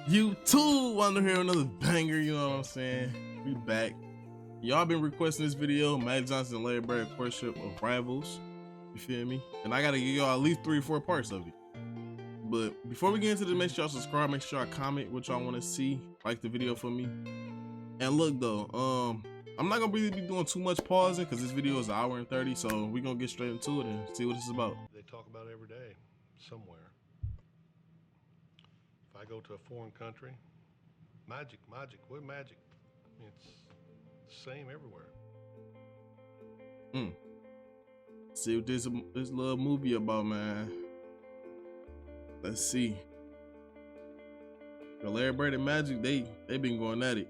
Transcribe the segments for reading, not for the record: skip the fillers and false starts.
You too want to hear another banger, you know what I'm saying? We back. Y'all been requesting this video, Magic Johnson and Larry Bird Courtship of Rivals. You feel me? And I gotta give y'all at least 3 or 4 parts of it. But before we get into this, make sure y'all subscribe, make sure y'all comment what y'all want to see, like the video for me. And look though, I'm not gonna really be doing too much pausing because this video is 1 hour and 30, so we gonna get straight into it and see what this is about. They talk about it every day, somewhere. If I go to a foreign country, magic, what magic? It's the same everywhere. See what this little movie about, man. Let's see. Larry Bird and Magic, they been going at it.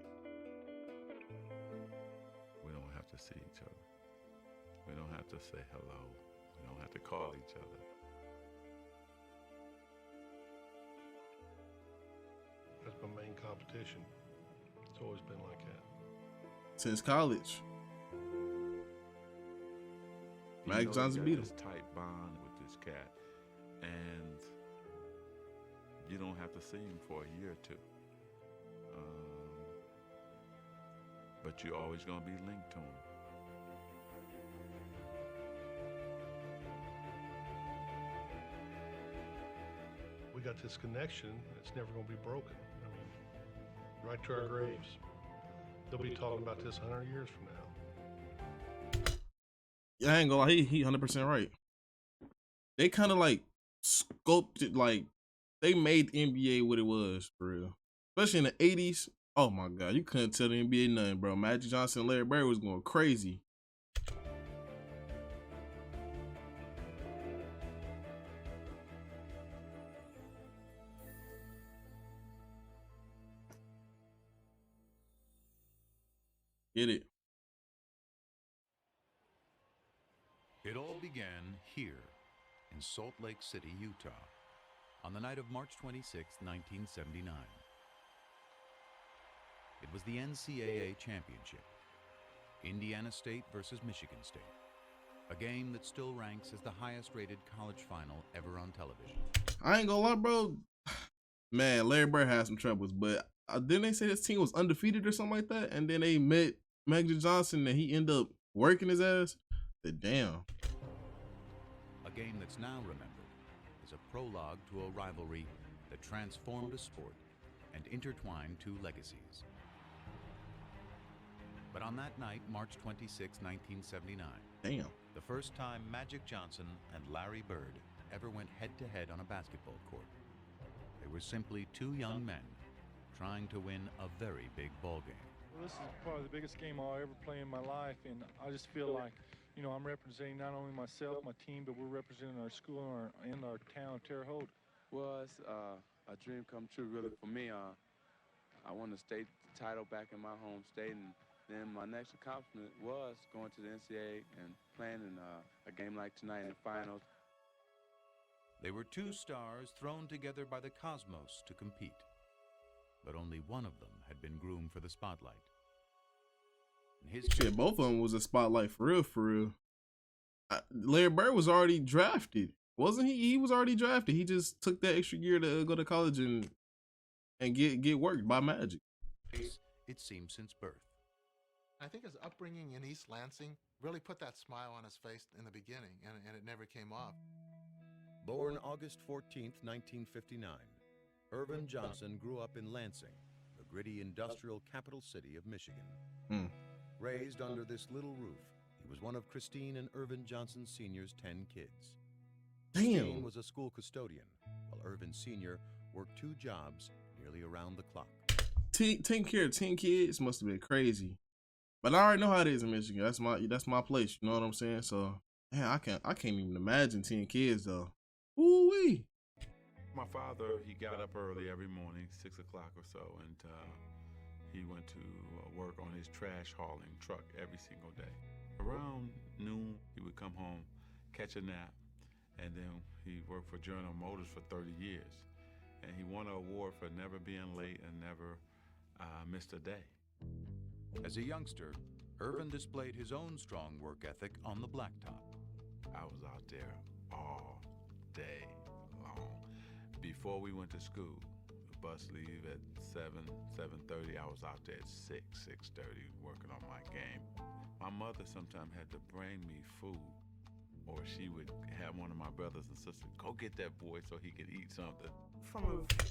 We don't have to see each other. We don't have to say hello. We don't have to call each other. That's my main competition. It's always been like that. Since college. Magic Johnson beat him. This tight bond with this cat, and you don't have to see him for a year or two. But you're always gonna be linked to him. We got this connection that's never going to be broken. I mean, right to our graves. They'll be talking about this 100 years from now. Yeah, I ain't gonna lie, he 100% right. They kind of like sculpted, like they made the NBA what it was for real. Especially in the 80s. Oh my God, you couldn't tell the NBA nothing, bro. Magic Johnson and Larry Bird was going crazy. Get it? It all began here in Salt Lake City, Utah, on the night of March 26, 1979. It was the NCAA championship, Indiana State versus Michigan State, a game that still ranks as the highest rated college final ever on television. I ain't gonna lie, bro. Man, Larry Bird had some troubles, but didn't they say his team was undefeated or something like that? And then they met Magic Johnson and he ended up working his ass? Damn. A game that's now remembered is a prologue to a rivalry that transformed a sport and intertwined two legacies. But on that night, March 26, 1979, Damn. the first time Magic Johnson and Larry Bird ever went head-to-head on a basketball court. They were simply two young men trying to win a very big ball game. Well, this is probably the biggest game I'll ever play in my life, and I just feel like, you know, I'm representing not only myself, my team, but we're representing our school and our town of Terre Haute. Well, it's a dream come true, really, for me. I won the state title back in my home state, and then my next accomplishment was going to the NCAA and playing in a game like tonight in the finals. They were two stars thrown together by the cosmos to compete, but only one of them had been groomed for the spotlight. In his Shit, both of them was a spotlight for real, for real. Larry Bird was already drafted, wasn't he? He was already drafted. He just took that extra year to go to college and get worked by Magic. It seems since birth. I think his upbringing in East Lansing really put that smile on his face in the beginning, and it never came off. Born August 14, 1959, Irvin Johnson grew up in Lansing, the gritty industrial capital city of Michigan. Raised under this little roof, he was one of Christine and Irvin Johnson Sr.'s 10 kids. Christine Damn. was a school custodian, while Irvin Sr. worked 2 jobs nearly around the clock. Taking care of 10 kids must have been crazy. But I already know how it is in Michigan. That's my place. You know what I'm saying? So, man, I can't even imagine 10 kids though. Ooh-wee. My father, he got up early every morning, 6 o'clock or so, and he went to work on his trash hauling truck every single day. Around noon, he would come home, catch a nap, and then he worked for General Motors for 30 years. And he won an award for never being late and never missed a day. As a youngster, Irvin displayed his own strong work ethic on the blacktop. I was out there all day long. Before we went to school, bus leave at 7:30. I was out there at 6:30 working on my game. My mother sometimes had to bring me food, or she would have one of my brothers and sisters go get that boy so he could eat something.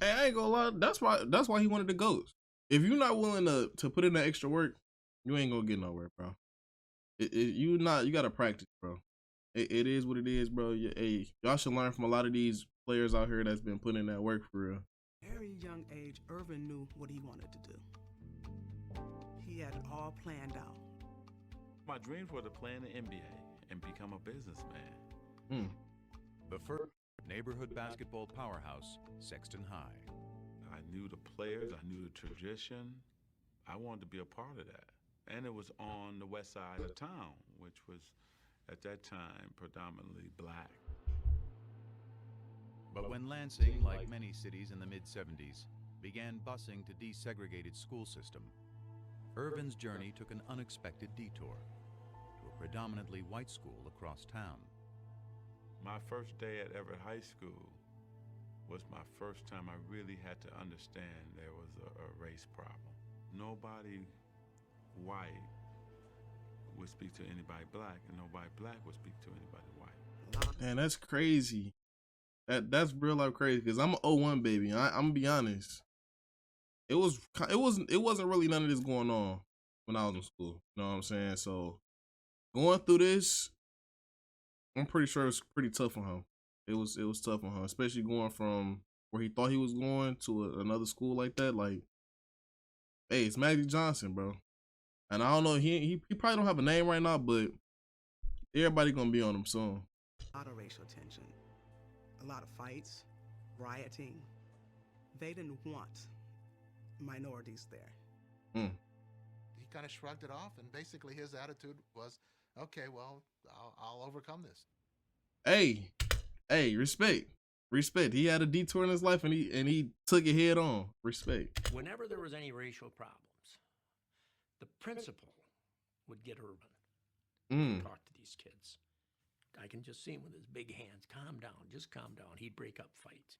Hey, I ain't gonna lie. That's why he wanted the goats. If you're not willing to put in that extra work, you ain't gonna get nowhere, bro. You gotta practice, bro. It is what it is, bro. Hey, y'all should learn from a lot of these players out here that's been putting in that work for real. Very young age, Irvin knew what he wanted to do. He had it all planned out. My dreams were to play in the NBA and become a businessman. The first neighborhood basketball powerhouse, Sexton High. I knew the players, I knew the tradition. I wanted to be a part of that. And it was on the west side of town, which was at that time predominantly black. But when Lansing, like many cities in the mid-70s, began busing to desegregated school system, Irvin's journey took an unexpected detour to a predominantly white school across town. My first day at Everett High School was my first time I really had to understand there was a race problem. Nobody white would speak to anybody black, and nobody black would speak to anybody white. Man, that's crazy. That's real life crazy, because I'm an 01 baby. I'm gonna be honest. It wasn't really none of this going on when I was in school. You know what I'm saying? So going through this, I'm pretty sure it was pretty tough on him. It was tough on him, especially going from where he thought he was going to another school like that. Like, hey, it's Magic Johnson, bro. And I don't know, he probably don't have a name right now, but everybody gonna be on him soon. A lot of racial tension, a lot of fights, rioting. They didn't want minorities there. He kind of shrugged it off, and basically his attitude was, okay, well, I'll overcome this. Hey, respect. He had a detour in his life, and he took it head on. Respect. Whenever there was any racial problems, the principal would get Irvin to talk to these kids. I can just see him with his big hands. Calm down, just calm down. He'd break up fights.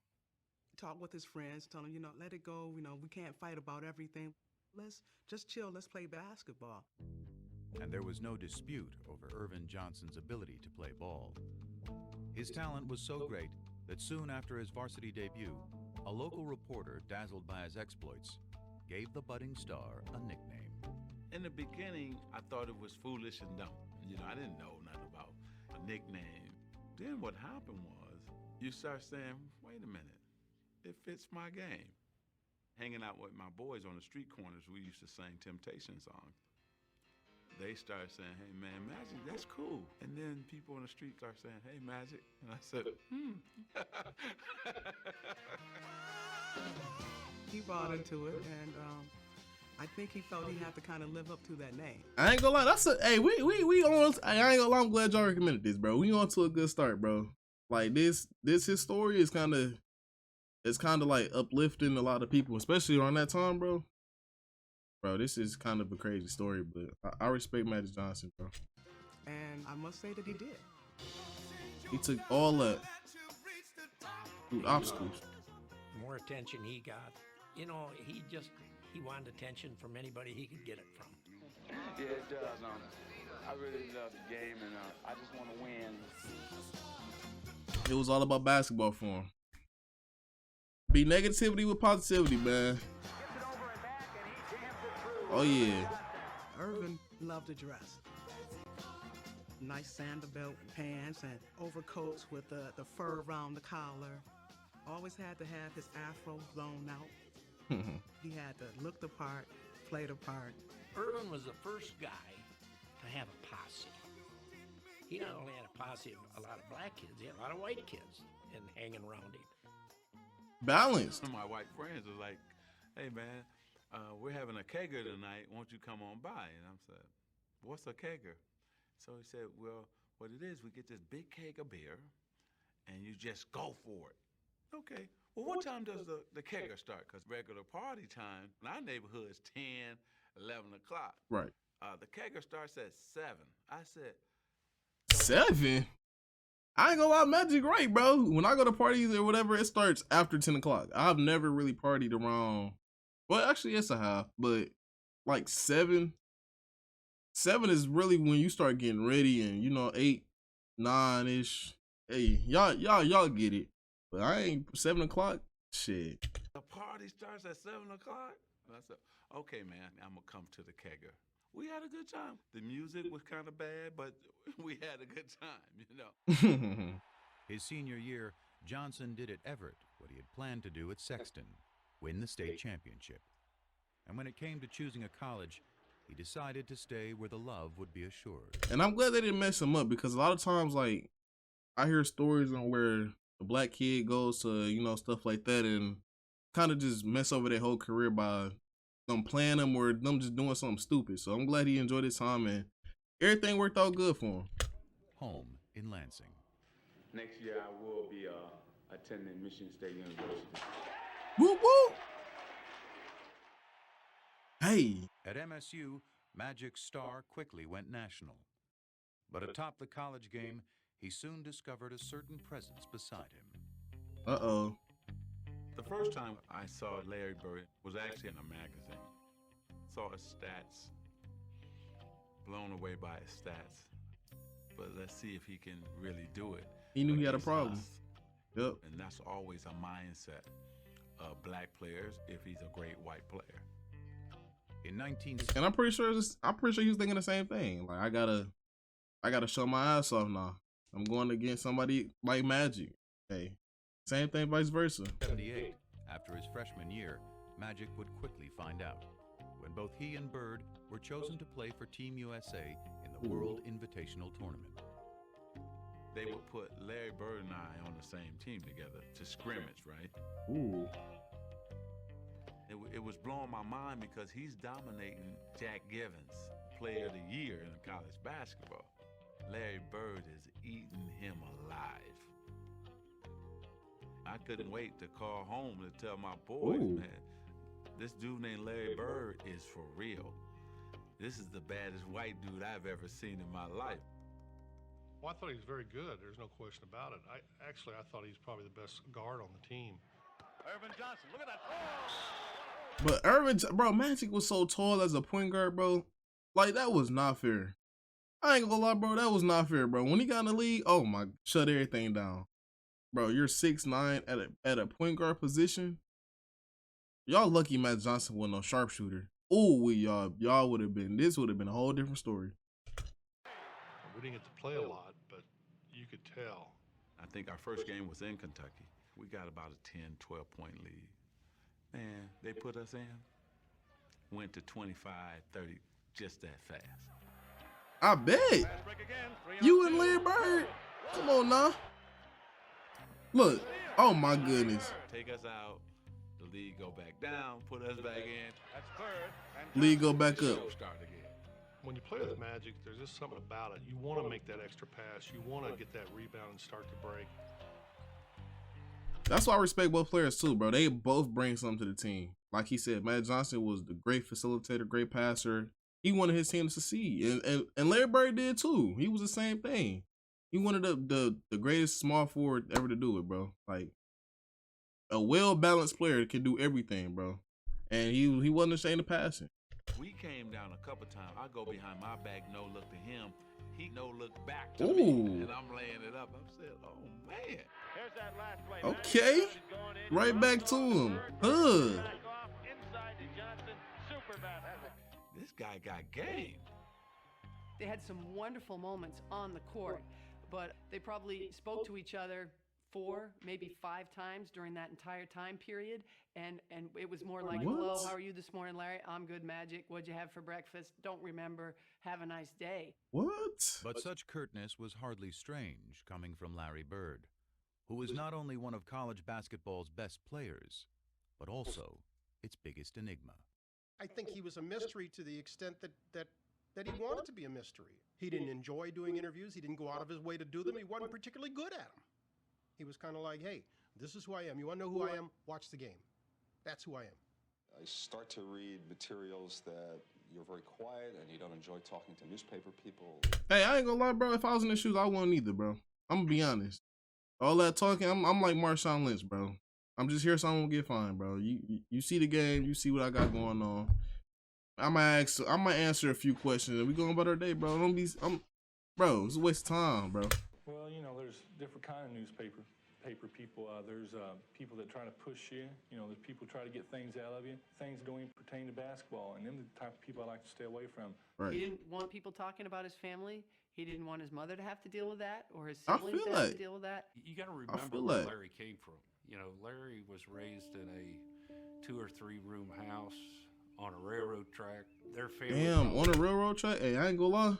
Talk with his friends, tell him, let it go. We can't fight about everything. Let's just chill. Let's play basketball. And there was no dispute over Irvin Johnson's ability to play ball. His talent was so great that soon after his varsity debut, a local reporter, dazzled by his exploits, gave the budding star a nickname. In the beginning, I thought it was foolish and dumb. I didn't know nothing about a nickname. Then what happened was, you start saying, wait a minute, it fits my game. Hanging out with my boys on the street corners, we used to sing Temptation songs. They started saying, hey man, Magic, that's cool. And then people on the street start saying, hey Magic. And I said, He bought into it, and I think he felt he had to kind of live up to that name. I ain't gonna lie, hey, we on. I ain't gonna lie, I'm glad y'all recommended this, bro. We on to a good start, bro. Like his story is kind of like uplifting a lot of people, especially around that time, bro. Bro, this is kind of a crazy story, but I respect Magic Johnson, bro. And I must say that he did. He took all that through obstacles. The more attention he got, he wanted attention from anybody he could get it from. Yeah, it does. I really love the game, and I just want to win. It was all about basketball for him. Be negativity with positivity, man. Oh yeah. Irvin loved to dress. Nice sandal belt pants and overcoats with the fur around the collar. Always had to have his afro blown out. He had to look the part, play the part. Irvin was the first guy to have a posse. He not only had a posse of a lot of black kids, he had a lot of white kids and hanging around him. Balanced. Some of my white friends was like, hey man, we're having a kegger tonight. Won't you come on by? And I said, what's a kegger? So he said, well, what it is, we get this big keg of beer and you just go for it. Okay. Well, what time does the kegger start? Because regular party time in our neighborhood is 10, 11 o'clock. Right. The kegger starts at 7. I said, 7? I ain't gonna lie, Magic right, bro. When I go to parties or whatever, it starts after 10 o'clock. I've never really partied around, well, actually, yes, I have, but like 7 is really when you start getting ready, and you know, 8, 9-ish. Hey, y'all get it. But I ain't 7 o'clock. Shit. The party starts at 7 o'clock? I said, okay, man, I'm gonna come to the kegger. We had a good time. The music was kind of bad, but we had a good time, you know. His senior year, Johnson did at Everett what he had planned to do at Sexton, win the state championship. And when it came to choosing a college, he decided to stay where the love would be assured. And I'm glad they didn't mess him up, because a lot of times, like, I hear stories on where the black kid goes to, you know, stuff like that and kind of just mess over their whole career by them playing them or them just doing something stupid. So I'm glad he enjoyed his time and everything worked out good for him. Home in Lansing. Next year, I will be attending Michigan State University. Woo woo! Hey. At MSU, Magic's star quickly went national. But atop the college game, he soon discovered a certain presence beside him. Uh-oh. The first time I saw Larry Bird was actually in a magazine. Saw his stats. Blown away by his stats. But let's see if he can really do it. He knew he had a problem. Us. Yep. And that's always a mindset of black players if he's a great white player. In 19... And I'm pretty sure he was thinking the same thing. Like, I gotta show my ass off now. I'm going against somebody like Magic. Hey, same thing, vice versa. 78, after his freshman year, Magic would quickly find out when both he and Bird were chosen to play for Team USA in the World Invitational Tournament. They would put Larry Bird and I on the same team together to scrimmage, right? Ooh. It was blowing my mind because he's dominating Jack Givens, Player of the Year in college basketball. Larry Bird is eating him alive. I couldn't wait to call home to tell my boys, man, this dude named Larry Bird is for real. This is the baddest white dude I've ever seen in my life. Well, I thought he was very good. There's no question about it. I thought he's probably the best guard on the team. Irvin Johnson, look at that. But bro, Magic was so tall as a point guard, bro. Like, that was not fair. I ain't gonna lie, bro. That was not fair, bro. When he got in the league, oh my, shut everything down. Bro, you're 6'9" at a point guard position. Y'all lucky Matt Johnson wasn't no sharpshooter. Ooh, y'all would have been, this would have been a whole different story. We didn't get to play a lot, but you could tell. I think our first game was in Kentucky. We got about a 10, 12-point lead. Man, they put us in. Went to 25, 30, just that fast. I bet. You and Larry Bird. Come on now. Look. Oh my goodness. Take us out. The league go back down. Put us back in. That's third. League go back up. Start again. When you play with Magic, there's just something about it. You want to make that extra pass. You want to get that rebound and start to break. That's why I respect both players too, bro. They both bring something to the team. Like he said, Matt Johnson was the great facilitator, great passer. He wanted his team to succeed, and Larry Bird did too. He was the same thing. He wanted the greatest small forward ever to do it, bro. Like, a well-balanced player can do everything, bro. And he wasn't ashamed of passing. We came down a couple times. I go behind my back, no look to him. He no look back to me, and I'm laying it up. I'm saying, oh man. Here's that last play. Okay, right back to him. This guy got game. They had some wonderful moments on the court, but they probably spoke to each other 4, maybe 5 times during that entire time period, and it was more like, hello, how are you this morning, Larry? I'm good, Magic. What'd you have for breakfast? Don't remember. Have a nice day. What? But such curtness was hardly strange coming from Larry Bird, who was not only one of college basketball's best players, but also its biggest enigma. I think he was a mystery to the extent that he wanted to be a mystery. He didn't enjoy doing interviews. He didn't go out of his way to do them. He wasn't particularly good at them. He was kind of like, hey, this is who I am. You want to know who I am? Watch the game. That's who I am. I start to read materials that you're very quiet and you don't enjoy talking to newspaper people. Hey, I ain't gonna lie, bro. If I was in his shoes, I wouldn't either, bro. I'm gonna be honest. All that talking, I'm like Marshawn Lynch, bro. I'm just here so I won't get fined, bro. You see the game, you see what I got going on. I might answer a few questions, and we going about our day, bro. Bro, it's a waste of time, bro. Well, you know, there's different kind of newspaper people. There's people that try to push you. You know, there's people try to get things out of you. Things don't even pertain to basketball, and them the type of people I like to stay away from. Right. He didn't want people talking about his family. He didn't want his mother to have to deal with that, or his siblings to have to deal with that. You got to remember where Larry came from. You know, Larry was raised in a 2 or 3 room house on a railroad track. Their family. Damn, on a railroad track. Hey, I ain't gonna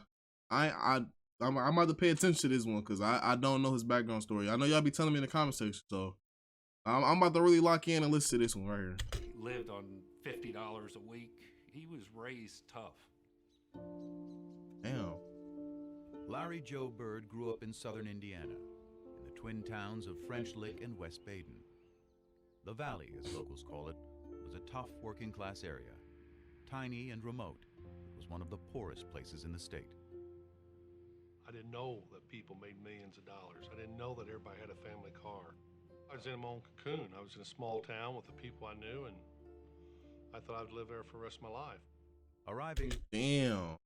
lie. I'm about to pay attention to this one because I don't know his background story. I know y'all be telling me in the comment section, so I'm about to really lock in and listen to this one right here. He lived on $50 a week. He was raised tough. Damn. Larry Joe Bird grew up in southern Indiana, in the twin towns of French Lick and West Baden. The Valley, as locals call it, was a tough working-class area. Tiny and remote, it was one of the poorest places in the state. I didn't know that people made millions of dollars. I didn't know that everybody had a family car. I was in my own cocoon. I was in a small town with the people I knew, and I thought I'd live there for the rest of my life. Arriving. Damn.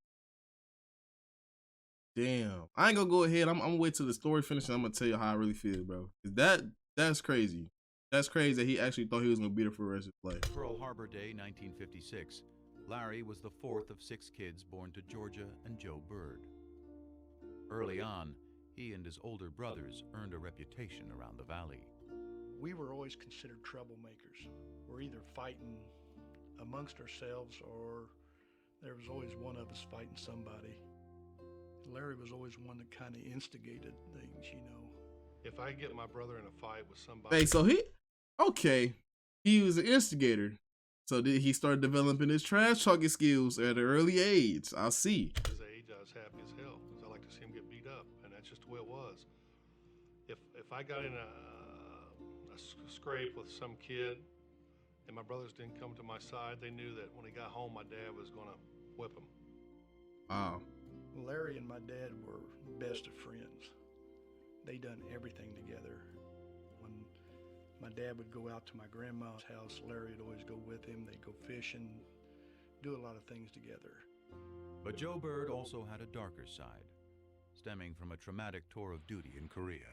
I ain't gonna go ahead. I'm gonna wait till the story finishes. I'm gonna tell you how I really feel, bro. That's crazy. That's crazy that he actually thought he was gonna be there for the rest of his life. Pearl Harbor Day, 1956. Larry was the 4th of 6 kids born to Georgia and Joe Bird. Early on, he and his older brothers earned a reputation around the valley. We were always considered troublemakers. We're either fighting amongst ourselves or there was always one of us fighting somebody. Larry was always one that kind of instigated things, you know. If I get my brother in a fight with somebody... Hey, so he was an instigator. So did he start developing his trash talking skills at an early age? I see. At his age, I was happy as hell because I like to see him get beat up, and that's just the way it was. If I got in a scrape with some kid and my brothers didn't come to my side, they knew that when he got home, my dad was going to whip him. Wow. Larry and my dad were best of friends. They done everything together. When my dad would go out to my grandma's house, Larry would always go with him. They'd go fishing, do a lot of things together. But Joe Bird also had a darker side, stemming from a traumatic tour of duty in Korea.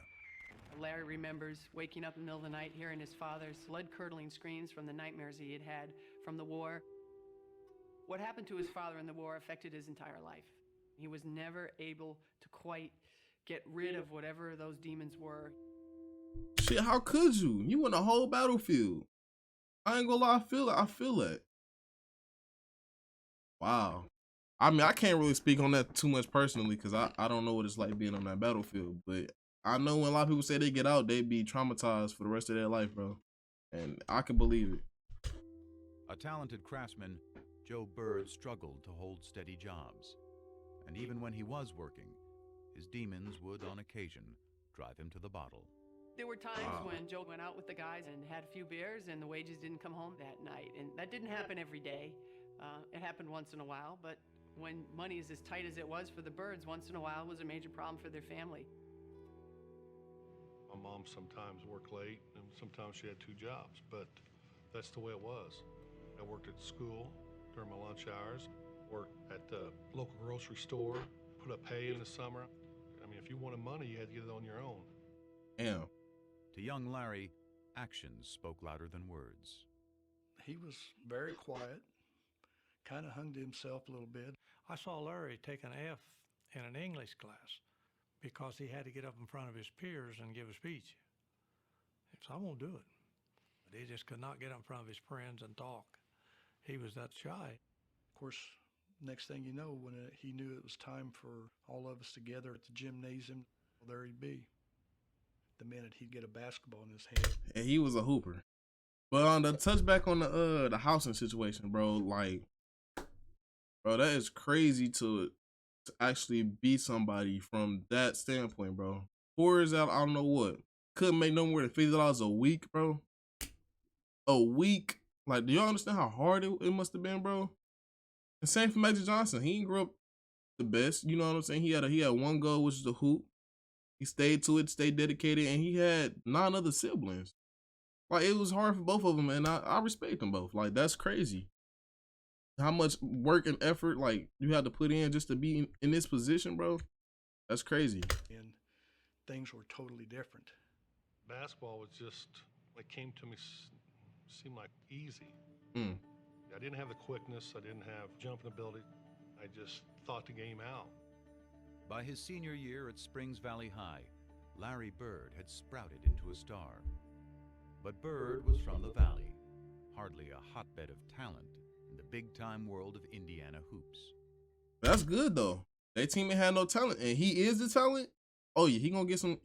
Larry remembers waking up in the middle of the night hearing his father's blood-curdling screams from the nightmares he had had from the war. What happened to his father in the war affected his entire life. He was never able to quite get rid of whatever those demons were. Shit, how could you? You in a whole battlefield. I ain't gonna lie, I feel that. Wow. I mean, I can't really speak on that too much personally because I don't know what it's like being on that battlefield. But I know when a lot of people say they get out, they be traumatized for the rest of their life, bro. And I can believe it. A talented craftsman, Joe Bird struggled to hold steady jobs. And even when he was working, his demons would, on occasion, drive him to the bottle. There were times when Joe went out with the guys and had a few beers and the wages didn't come home that night. And that didn't happen every day. It happened once in a while, but when money is as tight as it was for the Birds, once in a while was a major problem for their family. My mom sometimes worked late and sometimes she had 2 jobs, but that's the way it was. I worked at school during my lunch hours, worked at the local grocery store, put up hay in the summer. I mean, if you wanted money, you had to get it on your own. Damn. To young Larry, actions spoke louder than words. He was very quiet, kind of hung to himself a little bit. I saw Larry take an F in an English class because he had to get up in front of his peers and give a speech. So I won't do it. But he just could not get up in front of his friends and talk. He was that shy. Of course, next thing you know, when he knew it was time for all of us together at the gymnasium, well, there he'd be. The minute he'd get a basketball in his hand. And he was a hooper. But on the touch back on the housing situation, bro, like, bro, that is crazy to actually be somebody from that standpoint, bro. Poor as out, I don't know what. Couldn't make no more than $50 a week, bro. A week. Like, do y'all understand how hard it must have been, bro? The same for Magic Johnson. He didn't grow up the best. You know what I'm saying? He had one goal, which is the hoop. He stayed to it, stayed dedicated, and he had 9 other siblings. Like, it was hard for both of them, and I respect them both. Like, that's crazy. How much work and effort, like, you had to put in just to be in this position, bro. That's crazy. And things were totally different. Basketball was just, it came to me, seemed like easy. I didn't have the quickness. I didn't have jumping ability. I just thought the game out. By his senior year at Springs Valley High, Larry Bird had sprouted into a star. But Bird was from the Valley, hardly a hotbed of talent in the big-time world of Indiana hoops. That's good, though. That team ain't had no talent, and he is the talent. Oh, yeah, he gonna get some.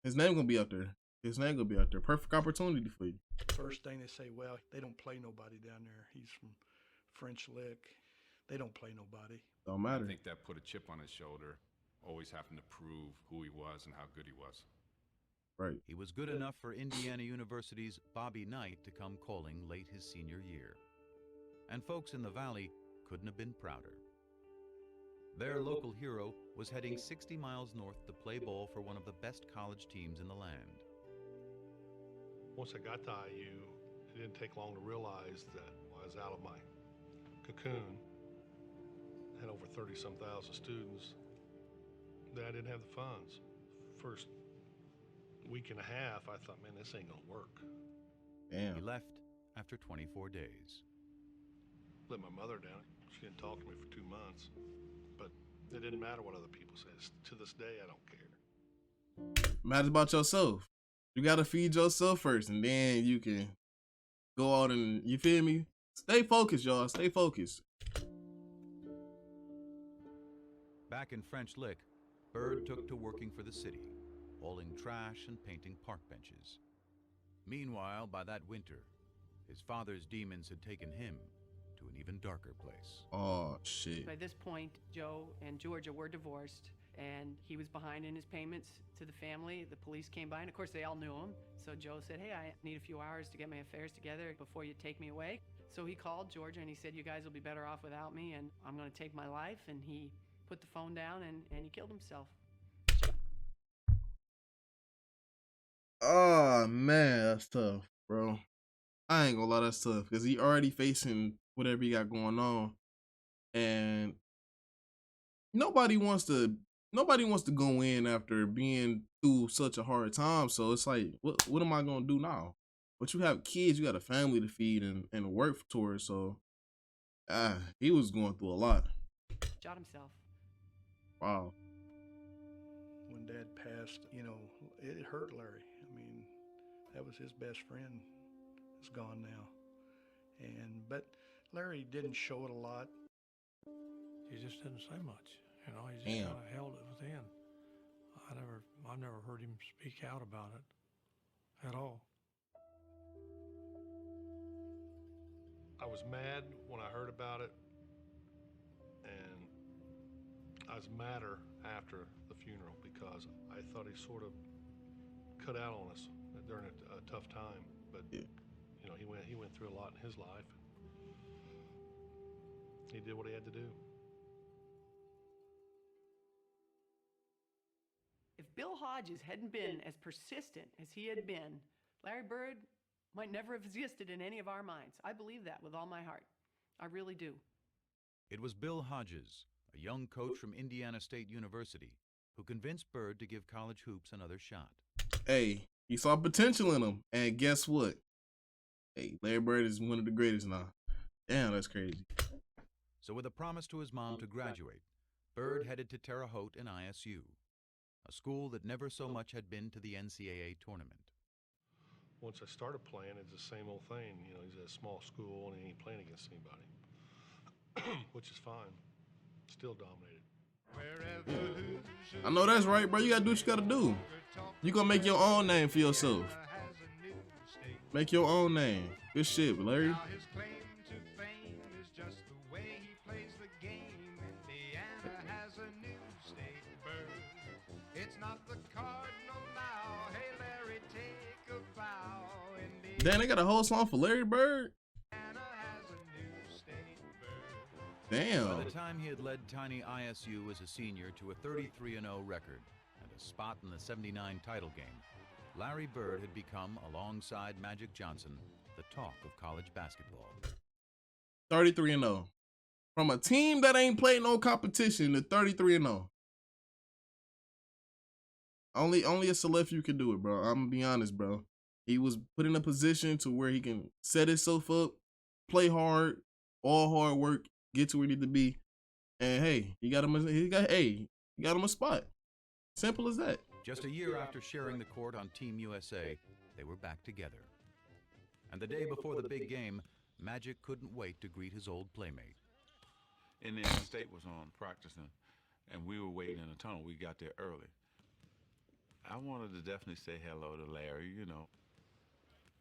His name gonna be up there. His name gonna be out there. Perfect opportunity for you. First thing they say, well, they don't play nobody down there. He's from French Lick. They don't play nobody. Don't matter. I think that put a chip on his shoulder, always having to prove who he was and how good he was. Right. He was good enough for Indiana University's Bobby Knight to come calling late his senior year. And folks in the Valley couldn't have been prouder. Their local hero was heading 60 miles north to play ball for one of the best college teams in the land. Once I got to IU, it didn't take long to realize that I was out of my cocoon, had over 30-some thousand students, that I didn't have the funds. First week and a half, I thought, man, this ain't gonna work. Damn. He left after 24 days. Let my mother down. She didn't talk to me for 2 months. But it didn't matter what other people said. To this day, I don't care. Matters about yourself. You gotta feed yourself first, and then you can go out and, you feel me? Stay focused, y'all. Stay focused. Back in French Lick, Bird took to working for the city, hauling trash and painting park benches. Meanwhile, by that winter, his father's demons had taken him to an even darker place. Oh, shit. By this point, Joe and Georgia were divorced, and he was behind in his payments to the family. The police came by, and of course they all knew him. So Joe said, hey, I need a few hours to get my affairs together before you take me away. So he called Georgia and he said, you guys will be better off without me, and I'm gonna take my life. And he put the phone down and he killed himself. Oh, man, that's tough, bro. I ain't gonna lie, that's tough, because he already facing whatever he got going on. And nobody wants to go in after being through such a hard time. So it's like, what am I gonna do now? But you have kids, you got a family to feed and work towards. So he was going through a lot. Shot himself. Wow. When Dad passed, you know, it hurt Larry. I mean, that was his best friend. Is gone now. But Larry didn't show it a lot. He just didn't say much. You know, he just kind of held it within. I've never heard him speak out about it at all. I was mad when I heard about it, and I was madder after the funeral because I thought he sort of cut out on us during a tough time. But you know, he went through a lot in his life. He did what he had to do. If Bill Hodges hadn't been as persistent as he had been, Larry Bird might never have existed in any of our minds. I believe that with all my heart. I really do. It was Bill Hodges, a young coach from Indiana State University, who convinced Bird to give college hoops another shot. Hey, he saw potential in him, and guess what? Hey, Larry Bird is one of the greatest now. Damn, that's crazy. So with a promise to his mom to graduate, Bird headed to Terre Haute and ISU, a school that never so much had been to the NCAA tournament. Once I started playing, it's the same old thing. You know, he's at a small school and he ain't playing against anybody, which is fine. Still dominated. I know that's right, bro. You gotta do what you gotta do. You gonna make your own name for yourself. Make your own name. Good shit, Larry. Damn, they got a whole song for Larry Bird? Damn. By the time he had led tiny ISU as a senior to a 33-0 record and a spot in the '79 title game, Larry Bird had become, alongside Magic Johnson, the talk of college basketball. 33-0. From a team that ain't played no competition to 33-0. Only a select few can do it, bro. I'm gonna be honest, bro. He was put in a position to where he can set himself up, play hard, all hard work, get to where he need to be, and hey, he got him a spot. Simple as that. Just a year after sharing the court on Team USA, they were back together. And the day before the big game, Magic couldn't wait to greet his old playmate. Indiana State was on practicing, and we were waiting in the tunnel. We got there early. I wanted to definitely say hello to Larry, you know.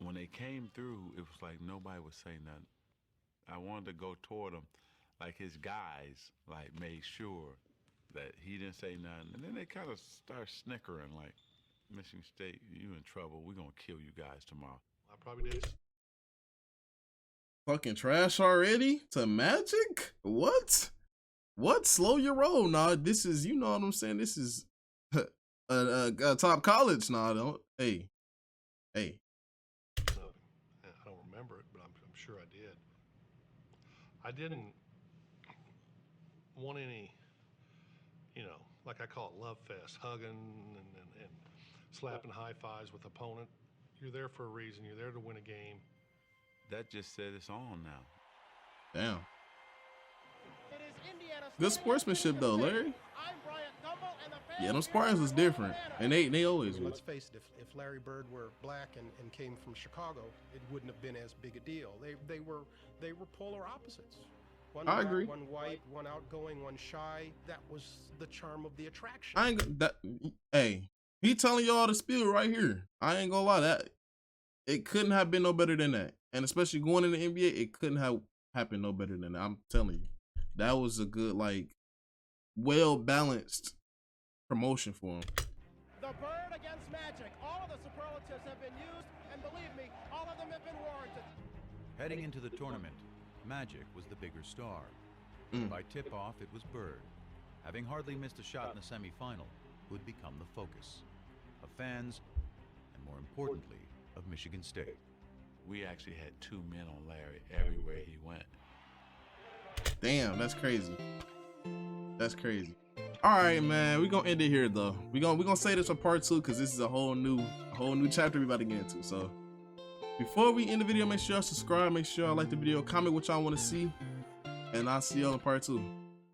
When they came through, it was like nobody was saying nothing. I wanted to go toward him, like his guys, like made sure that he didn't say nothing. And then they kind of start snickering, like, Michigan State, you in trouble. We're going to kill you guys tomorrow. I probably did. Fucking trash already to Magic? What? Slow your roll. Nah, this is, you know what I'm saying? This is a top college. Nah, don't. Hey. I don't remember it, but I'm sure I did. I didn't want any, you know, like I call it love fest, hugging and slapping high fives with opponent. You're there for a reason. You're there to win a game. That just said it's on now. Damn. Good sportsmanship though, Larry. Yeah, them Spartans was different, and they always was. Let's face it, if Larry Bird were black and came from Chicago, it wouldn't have been as big a deal. They were polar opposites. One I black, agree. One white, one outgoing, one shy. That was the charm of the attraction. I ain't that. Hey, he telling y'all the spiel right here. I ain't gonna lie, that it couldn't have been no better than that. And especially going in the NBA, it couldn't have happened no better than that. I'm telling you, that was a good, like, well balanced promotion for him. The Bird against Magic. All of the superlatives have been used, and believe me, all of them have been warranted. Heading into the tournament, Magic was the bigger star. By tip-off, it was Bird, having hardly missed a shot in the semifinal, who had become the focus of fans, and more importantly, of Michigan State. We actually had 2 men on Larry everywhere he went. Damn, that's crazy. That's crazy. All right, man, we're gonna end it here though. We're gonna say this for part 2 because this is a whole new chapter we about to get into. So before we end the video, make sure y'all subscribe, make sure y'all like the video, comment what y'all want to see, and I'll see y'all in part 2.